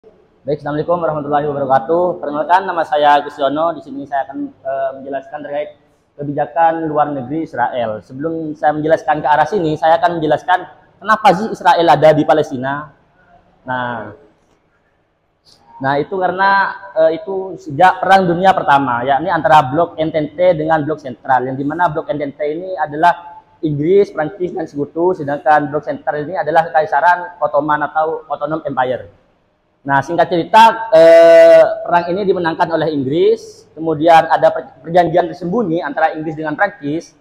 Baik, assalamualaikum warahmatullahi wabarakatuh. Perkenalkan, nama saya Gus Yono. Di sini saya akan menjelaskan terkait kebijakan luar negeri Israel. Sebelum saya menjelaskan ke arah sini, saya akan menjelaskan kenapa sih Israel ada di Palestina. Nah, itu karena itu sejak Perang Dunia Pertama, yakni antara Blok Entente dengan Blok Sentral, yang dimana Blok Entente ini adalah Inggris, Prancis, dan Sekutu, sedangkan Blok Sentral ini adalah Kekaisaran Ottoman atau Autonomous Empire. Nah, singkat cerita, perang ini dimenangkan oleh Inggris, kemudian ada perjanjian tersembunyi antara Inggris dengan Prancis,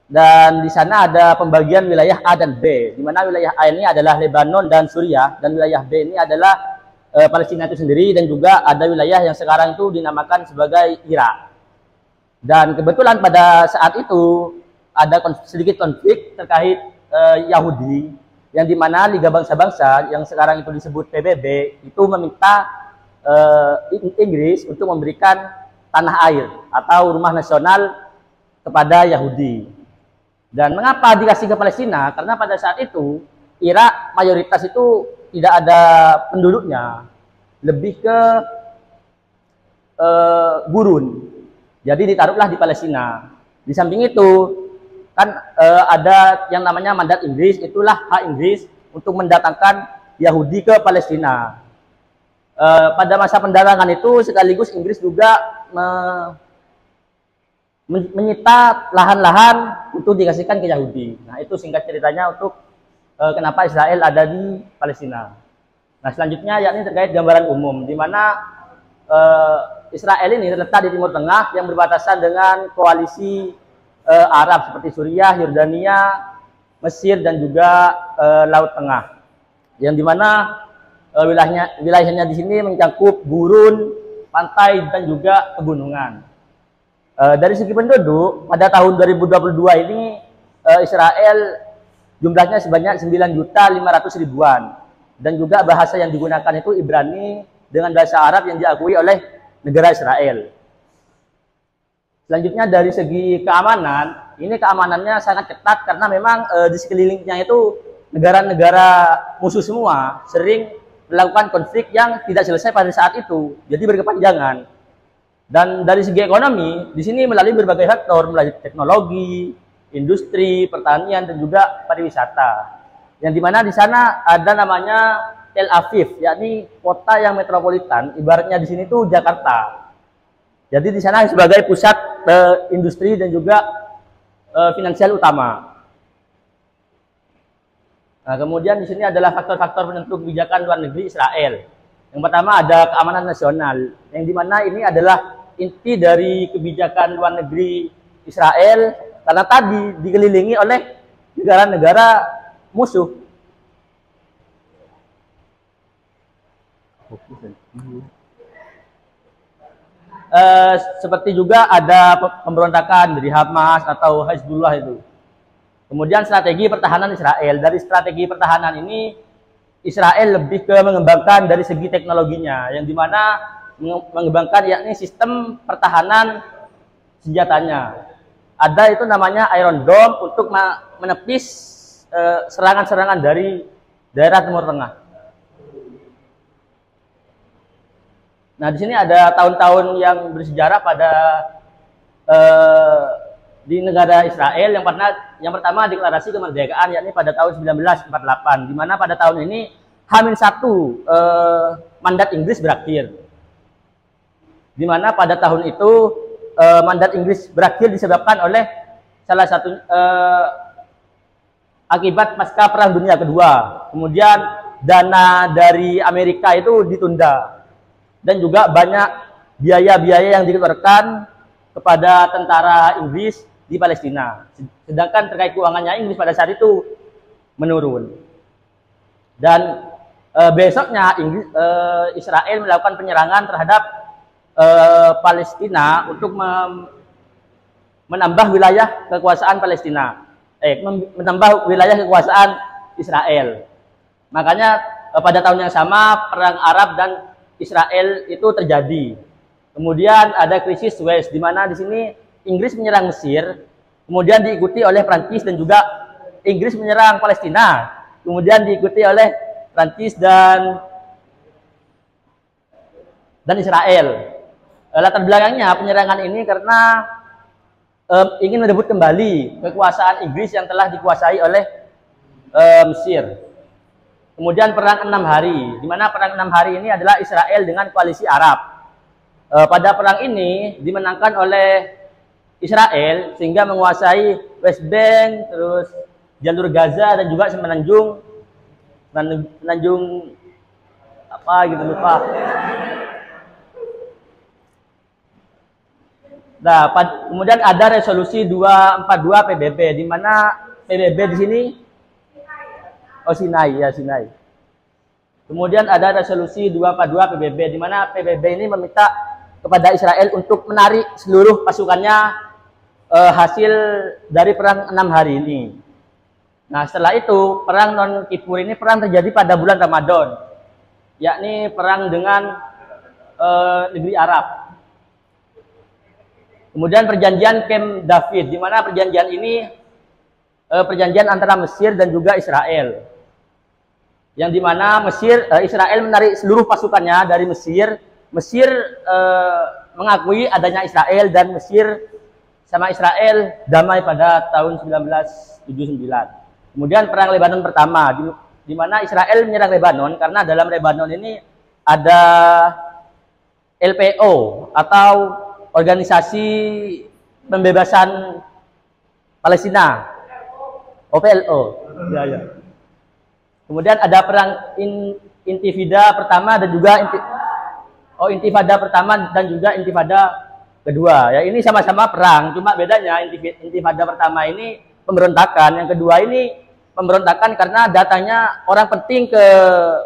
dan di sana ada pembagian wilayah A dan B, di mana wilayah A ini adalah Lebanon dan Suriah, dan wilayah B ini adalah Palestina itu sendiri, dan juga ada wilayah yang sekarang itu dinamakan sebagai Irak. Dan kebetulan pada saat itu ada sedikit konflik terkait Yahudi, yang dimana Liga Bangsa-Bangsa yang sekarang itu disebut PBB itu meminta Inggris untuk memberikan tanah air atau rumah nasional kepada Yahudi. Dan mengapa dikasih ke Palestina? Karena pada saat itu Irak mayoritas itu tidak ada penduduknya, lebih ke gurun. Jadi ditaruhlah di Palestina. Di samping itu kan ada yang namanya mandat Inggris, itulah hak Inggris untuk mendatangkan Yahudi ke Palestina. Pada masa pendatangan itu sekaligus Inggris juga menyita lahan-lahan untuk dikasihkan ke Yahudi. Nah, itu singkat ceritanya untuk kenapa Israel ada di Palestina. Nah, selanjutnya yakni terkait gambaran umum, di mana Israel ini terletak di Timur Tengah yang berbatasan dengan koalisi Arab seperti Suriah, Yordania, Mesir, dan juga Laut Tengah, yang dimana wilayahnya di sini mencakup gurun, pantai, dan juga pegunungan. Dari segi penduduk, pada tahun 2022 ini Israel jumlahnya sebanyak 9.500.000-an, dan juga bahasa yang digunakan itu Ibrani dengan bahasa Arab yang diakui oleh negara Israel. Selanjutnya dari segi keamanan, ini keamanannya sangat ketat karena memang di sekelilingnya itu negara-negara musuh semua, sering melakukan konflik yang tidak selesai pada saat itu, jadi berkepanjangan. Dan dari segi ekonomi, di sini melalui berbagai faktor, melalui teknologi, industri, pertanian, dan juga pariwisata. Yang dimana di sana ada namanya Tel Aviv, yakni kota yang metropolitan, ibaratnya di sini tuh Jakarta. Jadi di sana sebagai pusat industri dan juga finansial utama. Nah, kemudian di sini adalah faktor-faktor penentu kebijakan luar negeri Israel. Yang pertama ada keamanan nasional, yang dimana ini adalah inti dari kebijakan luar negeri Israel, karena tadi dikelilingi oleh negara-negara musuh. Seperti juga ada pemberontakan dari Hamas atau Hezbollah itu. Kemudian strategi pertahanan Israel. Dari strategi pertahanan ini, Israel lebih ke mengembangkan dari segi teknologinya, yang dimana mengembangkan yakni sistem pertahanan senjatanya. Ada itu namanya Iron Dome untuk menepis serangan-serangan dari daerah Timur Tengah. Nah, di sini ada tahun-tahun yang bersejarah pada di negara Israel. Yang pertama deklarasi kemerdekaan, yakni pada tahun 1948, di mana pada tahun ini H-1 mandat Inggris berakhir. Di mana pada tahun itu mandat Inggris berakhir disebabkan oleh salah satu akibat pasca Perang Dunia Kedua. Kemudian dana dari Amerika itu ditunda, dan juga banyak biaya-biaya yang dikeluarkan kepada tentara Inggris di Palestina. Sedangkan terkait keuangannya Inggris pada saat itu menurun. Dan besoknya Israel melakukan penyerangan terhadap Palestina untuk menambah wilayah kekuasaan Palestina. Menambah wilayah kekuasaan Israel. Makanya pada tahun yang sama Perang Arab dan Israel itu terjadi. Kemudian ada krisis Suez, di mana di sini Inggris menyerang Mesir, kemudian diikuti oleh Prancis, dan juga Inggris menyerang Palestina, kemudian diikuti oleh Prancis dan dan Israel. Latar belakangnya penyerangan ini karena ingin merebut kembali kekuasaan Inggris yang telah dikuasai oleh Mesir. Kemudian perang 6 hari, di mana perang 6 hari ini adalah Israel dengan koalisi Arab. Pada perang ini dimenangkan oleh Israel sehingga menguasai West Bank, terus jalur Gaza dan juga semenanjung apa gitu lupa. Nah, kemudian ada resolusi 242 PBB, di mana PBB di sini Sinai, ya Sinai. Kemudian ada resolusi 242 PBB, di mana PBB ini meminta kepada Israel untuk menarik seluruh pasukannya hasil dari perang 6 hari ini. Nah, setelah itu perang Non Kippur ini perang terjadi pada bulan Ramadan, yakni perang dengan negeri Arab. Kemudian perjanjian Camp David, di mana perjanjian ini perjanjian antara Mesir dan juga Israel. Yang dimana Israel menarik seluruh pasukannya dari Mesir. Mesir mengakui adanya Israel dan Mesir sama Israel damai pada tahun 1979. Kemudian perang Lebanon pertama, di mana Israel menyerang Lebanon karena dalam Lebanon ini ada LPO atau Organisasi Pembebasan Palestina, OPLO. Ya, ya. Kemudian ada perang Intifada pertama dan juga Intifada pertama dan juga Intifada kedua. Ya, ini sama-sama perang, cuma bedanya Intifada pertama ini pemberontakan, yang kedua ini pemberontakan karena datanya orang penting ke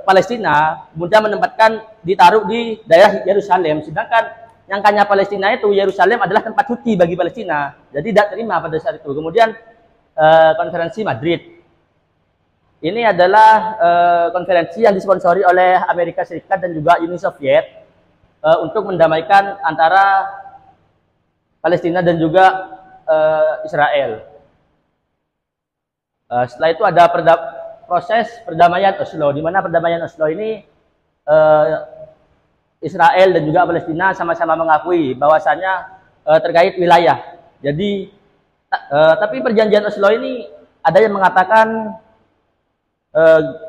Palestina, kemudian menempatkan ditaruh di daerah Yerusalem, sedangkan nyangkanya Palestina itu Yerusalem adalah tempat suci bagi Palestina, jadi tidak terima pada saat itu. Kemudian konferensi Madrid. Ini adalah konferensi yang disponsori oleh Amerika Serikat dan juga Uni Soviet untuk mendamaikan antara Palestina dan juga Israel. Setelah itu ada proses perdamaian Oslo, di mana perdamaian Oslo ini Israel dan juga Palestina sama-sama mengakui bahwasanya terkait wilayah. Jadi, tapi perjanjian Oslo ini ada yang mengatakan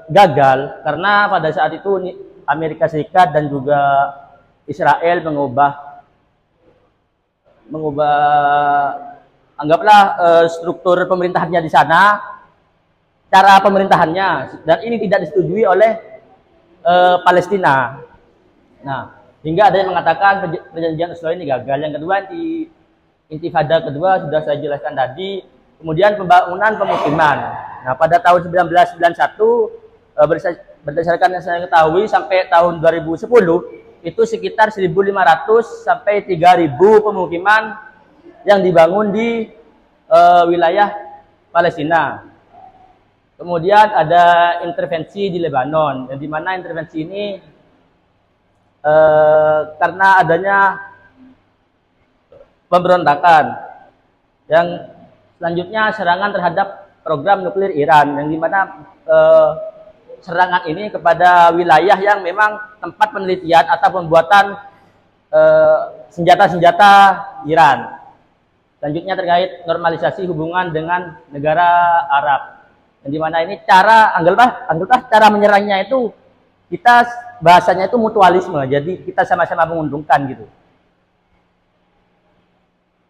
gagal karena pada saat itu Amerika Serikat dan juga Israel mengubah anggaplah struktur pemerintahannya di sana, cara pemerintahannya, dan ini tidak disetujui oleh Palestina. Nah, hingga ada yang mengatakan perjanjian Oslo ini gagal. Yang kedua, Intifada kedua sudah saya jelaskan tadi. Kemudian pembangunan pemukiman. Nah, pada tahun 1991 berdasarkan yang saya ketahui sampai tahun 2010 itu sekitar 1.500 sampai 3.000 pemukiman yang dibangun di wilayah Palestina. Kemudian ada intervensi di Lebanon, di mana intervensi ini karena adanya pemberontakan. Yang selanjutnya serangan terhadap program nuklir Iran, yang dimana serangan ini kepada wilayah yang memang tempat penelitian atau pembuatan senjata-senjata Iran. Selanjutnya terkait normalisasi hubungan dengan negara Arab, yang dimana ini anggaplah cara menyerangnya itu kita bahasanya itu mutualisme, jadi kita sama-sama menguntungkan gitu.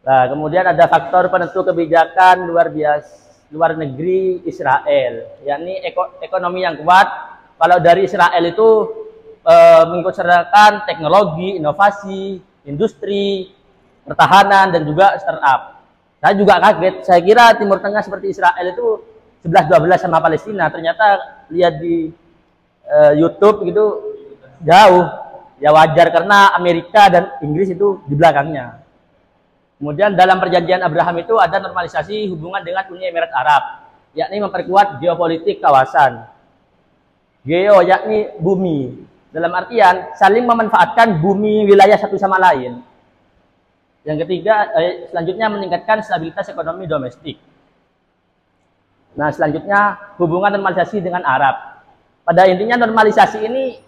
Nah, kemudian ada faktor penentu kebijakan luar negeri Israel, yakni ekonomi yang kuat. Kalau dari Israel itu mengikutsertakan teknologi, inovasi, industri, pertahanan, dan juga startup. Saya juga kaget, saya kira Timur Tengah seperti Israel itu 11-12 sama Palestina, ternyata lihat di YouTube gitu jauh. Ya wajar karena Amerika dan Inggris itu di belakangnya. Kemudian dalam perjanjian Abraham itu ada normalisasi hubungan dengan Uni Emirat Arab, yakni memperkuat geopolitik kawasan. Geo yakni bumi, dalam artian saling memanfaatkan bumi wilayah satu sama lain. Yang ketiga, selanjutnya meningkatkan stabilitas ekonomi domestik. Nah, selanjutnya hubungan normalisasi dengan Arab. Pada intinya normalisasi ini